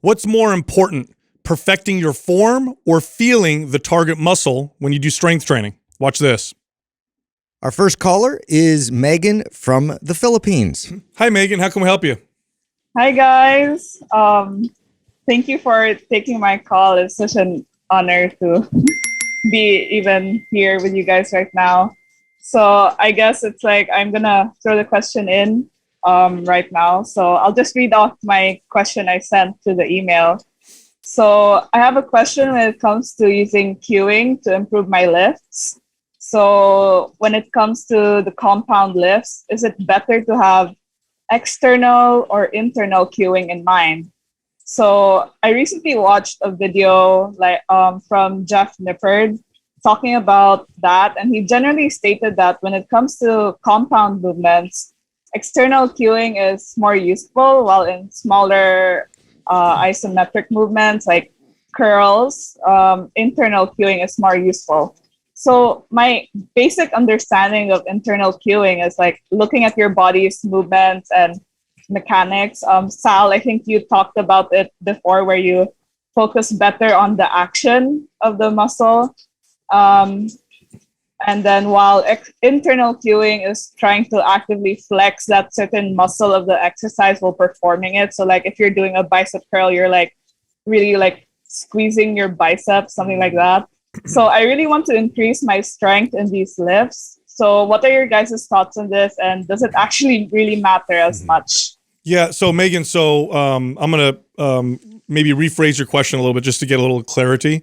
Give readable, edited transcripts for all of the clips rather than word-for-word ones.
What's more important, perfecting your form or feeling the target muscle when you do strength training? Watch this. Our first caller is Megan from the Philippines. Hi, Megan. How can we help you? Hi, guys. Thank you for taking my call. It's such an honor to be even here with you guys right now. So I guess it's like I'm going to throw the question in right now. So I'll just read off my question I sent to the email. So I have a question when it comes to using cueing to improve my lifts. So when it comes to the compound lifts, is it better to have external or internal cueing in mind? So I recently watched a video from Jeff Nippard talking about that, and he generally stated that when it comes to compound movements, external cueing is more useful, while in smaller isometric movements like curls, internal cueing is more useful. So my basic understanding of internal cueing is like looking at your body's movements and mechanics. Sal, I think you talked about it before, where you focus better on the action of the muscle. And then while internal cueing is trying to actively flex that certain muscle of the exercise while performing it. So like if you're doing a bicep curl, you're like really like squeezing your biceps, something like that. So I really want to increase my strength in these lifts. So what are your guys' thoughts on this? And does it actually really matter as much? Yeah. So Megan, I'm going to maybe rephrase your question a little bit just to get a little clarity.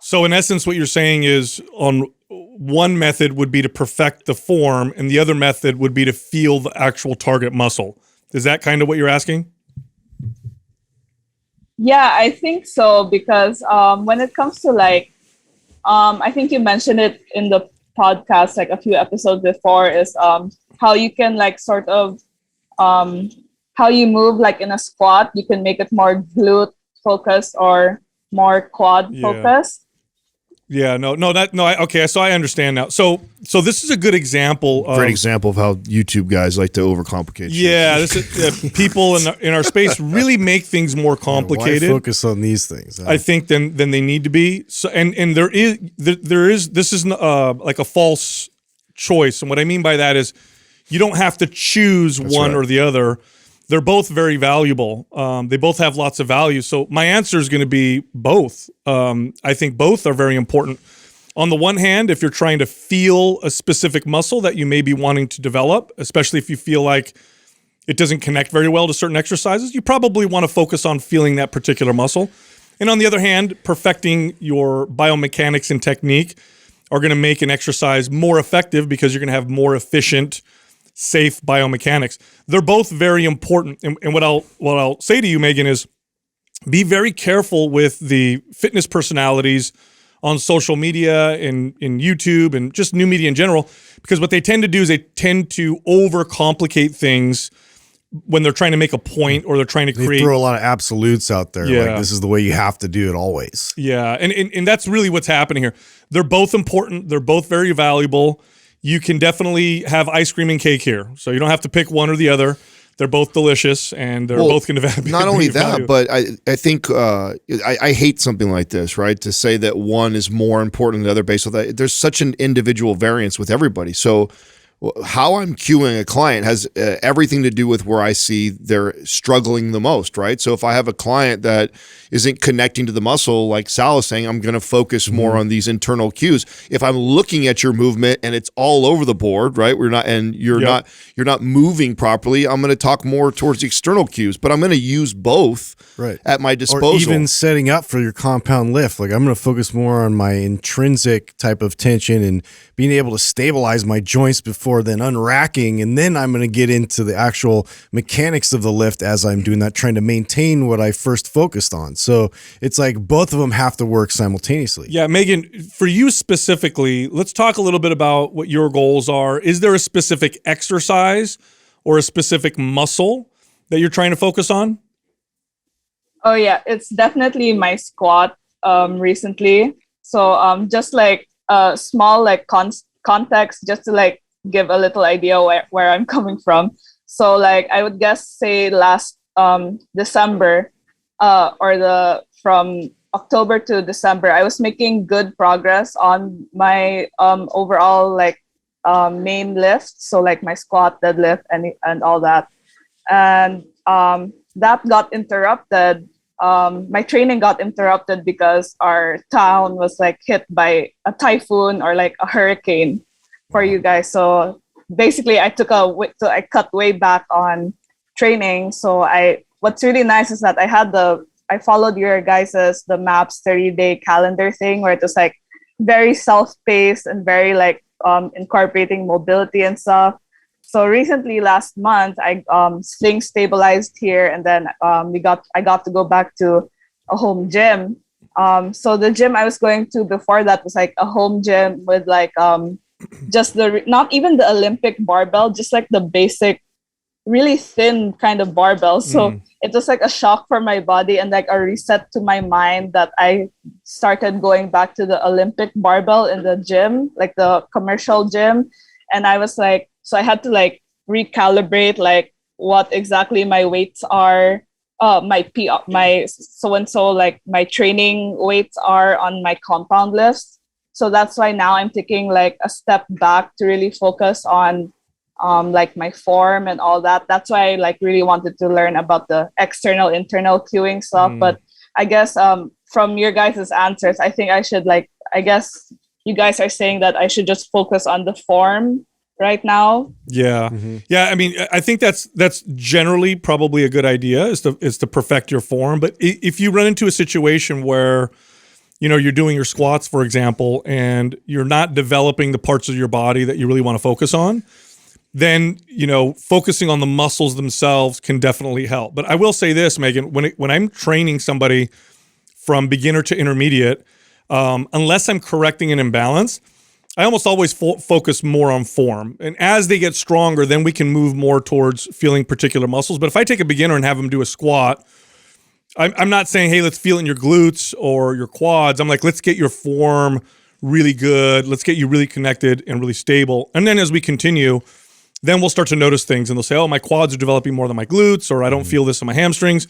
So in essence, what you're saying is on one method would be to perfect the form and the other method would be to feel the actual target muscle. Is that kind of what you're asking? Yeah, I think so. Because when it comes to like, I think you mentioned it in the podcast like a few episodes before, is how you can like sort of how you move like in a squat, you can make it more glute focused or more quad focused. Okay, so I understand now. So this is a good example. Great example of how YouTube guys like to overcomplicate. Yeah, this is, people in our space really make things more complicated. Why focus on these things? I think than they need to be. So and there is this is like a false choice, and what I mean by that is you don't have to choose one or the other. They're both very valuable. They both have lots of value. So my answer is going to be both. I think both are very important. On the one hand, if you're trying to feel a specific muscle that you may be wanting to develop, especially if you feel like it doesn't connect very well to certain exercises, you probably want to focus on feeling that particular muscle. And on the other hand, perfecting your biomechanics and technique are going to make an exercise more effective because you're going to have more efficient, safe biomechanics. They're both very important. And what I'll say to you, Megan, is be very careful with the fitness personalities on social media and in YouTube and just new media in general, because what they tend to do is they tend to overcomplicate things when they're trying to make a point or they're trying to create. They throw a lot of absolutes out there. Yeah. Like this is the way you have to do it always. Yeah. And that's really what's happening here. They're both important. They're both very valuable. You can definitely have ice cream and cake here. So you don't have to pick one or the other. They're both delicious, and they're both going to have not only that, but I think I hate something like this, right? To say that one is more important than the other based on that. There's such an individual variance with everybody. So how I'm cueing a client has everything to do with where I see they're struggling the most, right? So if I have a client that isn't connecting to the muscle, like Sal is saying, I'm going to focus more on these internal cues. If I'm looking at your movement and it's all over the board, right? You're not moving properly, I'm going to talk more towards the external cues, but I'm going to use both at my disposal. Or even setting up for your compound lift. Like I'm going to focus more on my intrinsic type of tension and being able to stabilize my joints before then unracking, and then I'm going to get into the actual mechanics of the lift as I'm doing that, trying to maintain what I first focused on. So it's like both of them have to work simultaneously. Yeah, Megan, for you specifically, let's talk a little bit about what your goals are. Is there a specific exercise or a specific muscle that you're trying to focus on? Oh yeah, it's definitely my squat recently. So just like a small like context, just to like give a little idea where I'm coming from. So like I would guess say last December, or the from October to December, I was making good progress on my overall like main lift. So like my squat, deadlift, and all that. And that got interrupted. My training got interrupted because our town was like hit by a typhoon or like a hurricane for you guys. So basically, I cut way back on training. So what's really nice is that I followed your guys's the MAPS 30-day calendar thing where it was like very self-paced and very like incorporating mobility and stuff. So recently, last month, things stabilized here, and then I got to go back to a home gym. So the gym I was going to before that was like a home gym with like just not even the Olympic barbell, just like the basic, really thin kind of barbell. So it was like a shock for my body and like a reset to my mind that I started going back to the Olympic barbell in the gym, like the commercial gym, and I was like. So I had to like recalibrate like what exactly my weights are, my so and so like my training weights are on my compound lifts. So that's why now I'm taking like a step back to really focus on like my form and all that. That's why I like really wanted to learn about the external internal cueing stuff. But I guess from your guys' answers, I think I guess you guys are saying that I should just focus on the form right now. Yeah. Yeah. I mean, I think that's generally probably a good idea is to perfect your form. But if you run into a situation where, you're doing your squats, for example, and you're not developing the parts of your body that you really want to focus on, then, focusing on the muscles themselves can definitely help. But I will say this, Megan, when I'm training somebody from beginner to intermediate, unless I'm correcting an imbalance, I almost always focus more on form. And as they get stronger, then we can move more towards feeling particular muscles. But if I take a beginner and have them do a squat, I'm not saying, hey, let's feel it in your glutes or your quads. I'm like, let's get your form really good. Let's get you really connected and really stable. And then as we continue, then we'll start to notice things and they'll say, oh, my quads are developing more than my glutes, or I don't feel this in my hamstrings.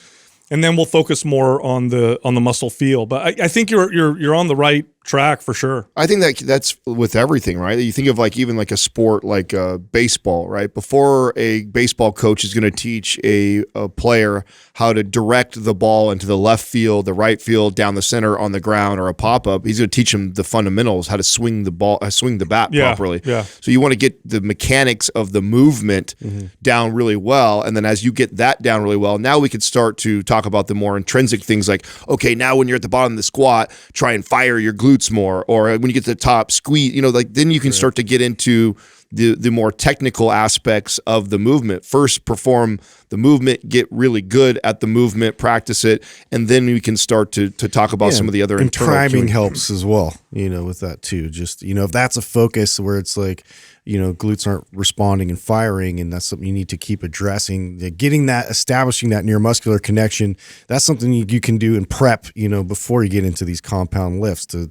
And then we'll focus more on the muscle feel. But I think you're on the right track for sure. I think that's with everything, right? You think of like even like a sport like baseball, right? Before a baseball coach is going to teach a player how to direct the ball into the left field, the right field, down the center, on the ground, or a pop-up, he's going to teach them the fundamentals, how to swing the ball, swing the bat properly. Yeah. So you want to get the mechanics of the movement down really well. And then as you get that down really well, now we could start to talk about the more intrinsic things like, okay, now when you're at the bottom of the squat, try and fire your glutes more, or when you get to the top, squeeze, like then you can start to get into the more technical aspects of the movement. First, perform the movement, get really good at the movement, practice it, and then we can start to talk about some of the other internal priming cueing. helps as well, with that too. Just, if that's a focus where it's like, glutes aren't responding and firing, and that's something you need to keep addressing. Establishing that neuromuscular connection, that's something you can do in prep, before you get into these compound lifts to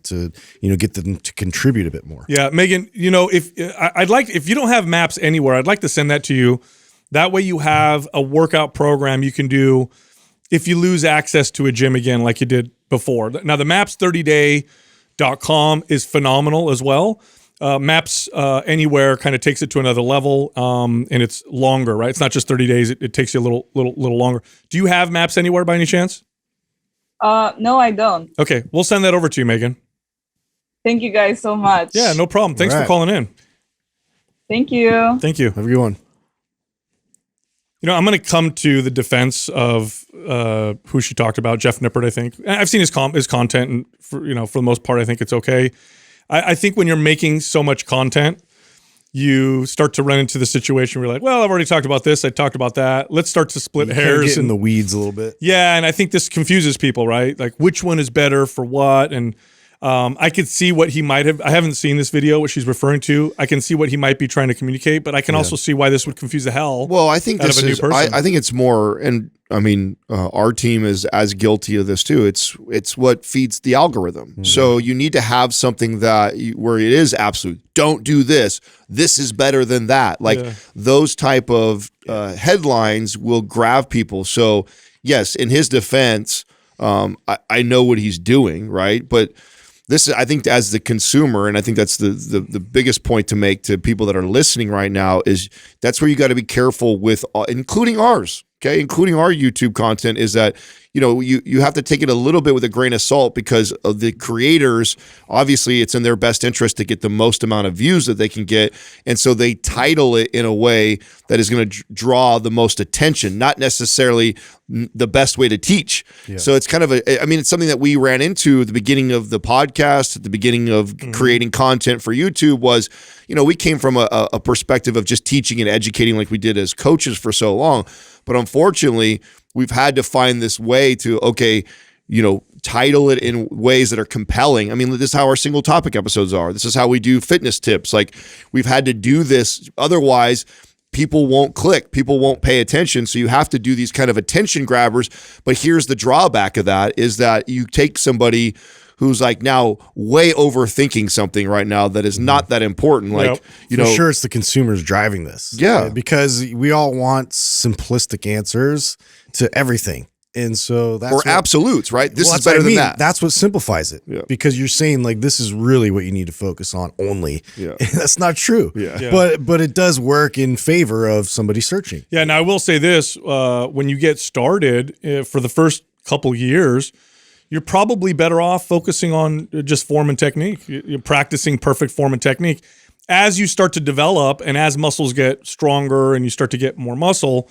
get them to contribute a bit more. Yeah, Megan, if you don't have MAPS anywhere, I'd like to send that to you. That way you have a workout program you can do if you lose access to a gym again like you did before. Now, the maps30day.com is phenomenal as well. Maps Anywhere kind of takes it to another level, and it's longer, right? It's not just 30 days. It takes you a little longer. Do you have Maps Anywhere by any chance? No, I don't. Okay, we'll send that over to you, Megan. Thank you guys so much. Yeah, no problem. Thanks for calling in. Thank you. Thank you. Have a good one. I'm going to come to the defense of who she talked about, Jeff Nippert, I think. I've seen his content, and for the most part, I think it's okay. I think when you're making so much content, you start to run into the situation where you're like, well, I've already talked about this. I talked about that. Let's start to split hairs. Get in the weeds a little bit. Yeah, and I think this confuses people, right? Like, which one is better for what? And I could see what he might have. I haven't seen this video, what she's referring to. I can see what he might be trying to communicate, but I can also see why this would confuse the hell. Well, I think out of a new person. I think it's more, and I mean, our team is as guilty of this too. It's what feeds the algorithm. So you need to have something where it is absolute. Don't do this. This is better than that. Like those type of headlines will grab people. So yes, in his defense, I know what he's doing, right? But this is, I think, as the consumer, and I think that's the biggest point to make to people that are listening right now, is that's where you got to be careful with, including ours, okay, including our YouTube content, is that, you know, you have to take it a little bit with a grain of salt, because of the creators. Obviously, it's in their best interest to get the most amount of views that they can get, and so they title it in a way that is going to draw the most attention, not necessarily the best way to teach. Yeah. So it's kind of it's something that we ran into at the beginning of the podcast, at the beginning of creating content for YouTube. Was, you know, we came from a perspective of just teaching and educating like we did as coaches for so long, but unfortunately, we've had to find this way to, okay, you know, title it in ways that are compelling. I mean, this is how our single topic episodes are. This is how we do fitness tips. Like, we've had to do this. Otherwise, people won't click. People won't pay attention. So you have to do these kind of attention grabbers. But here's the drawback of that, is that you take somebody who's like now way overthinking something right now that is not that important. Like, you know, for sure, it's the consumers driving this. Yeah. Right? Because we all want simplistic answers to everything. And so that's absolutes, right? This is better than that. That's what simplifies it. Yeah. Because you're saying, like, this is really what you need to focus on only. Yeah. And that's not true. Yeah. But it does work in favor of somebody searching. Yeah. Now I will say this: when you get started, for the first couple years, you're probably better off focusing on just form and technique. You're practicing perfect form and technique. As you start to develop and as muscles get stronger and you start to get more muscle,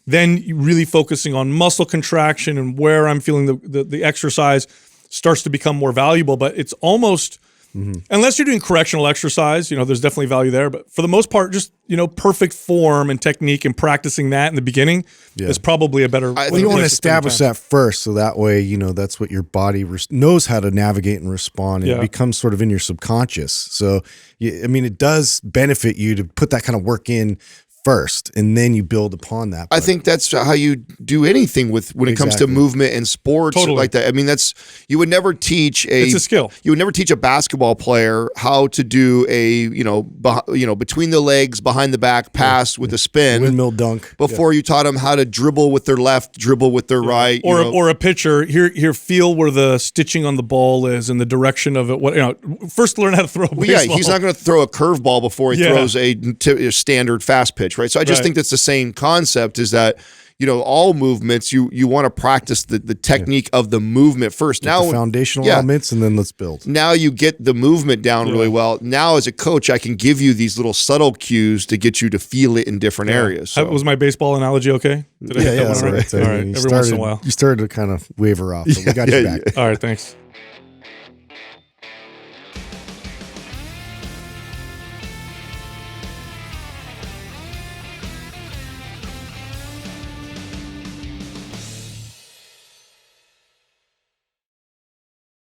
then you really focusing on muscle contraction and where I'm feeling the exercise starts to become more valuable. But it's almost, unless you're doing correctional exercise, you know, there's definitely value there. But for the most part, just, you know, perfect form and technique and practicing that in the beginning is probably a better. Well, you want to establish that first, so that way, you know, that's what your body knows how to navigate and respond, and it becomes sort of in your subconscious. So, I mean, it does benefit you to put that kind of work in first, and then you build upon that. I think that's how you do anything when it comes to movement and sports like that. I mean, you would never teach it's a skill. You would never teach a basketball player how to do a between the legs, behind the back pass with a spin, windmill dunk, before you taught them how to dribble with their left, dribble with their right, or a pitcher here feel where the stitching on the ball is and the direction of it. What, you know, first learn how to throw a baseball. Yeah, he's not going to throw a curveball before he throws a standard fast pitch. Right. So I just think that's the same concept, is that, you know, all movements, you want to practice the technique of the movement first. Get the foundational elements, and then let's build. Now you get the movement down really well. Now as a coach, I can give you these little subtle cues to get you to feel it in different areas. So. Was my baseball analogy okay? Did I get that one right? All right. Every once in a while. You started to kind of waver off, but we got you back. All right. Thanks.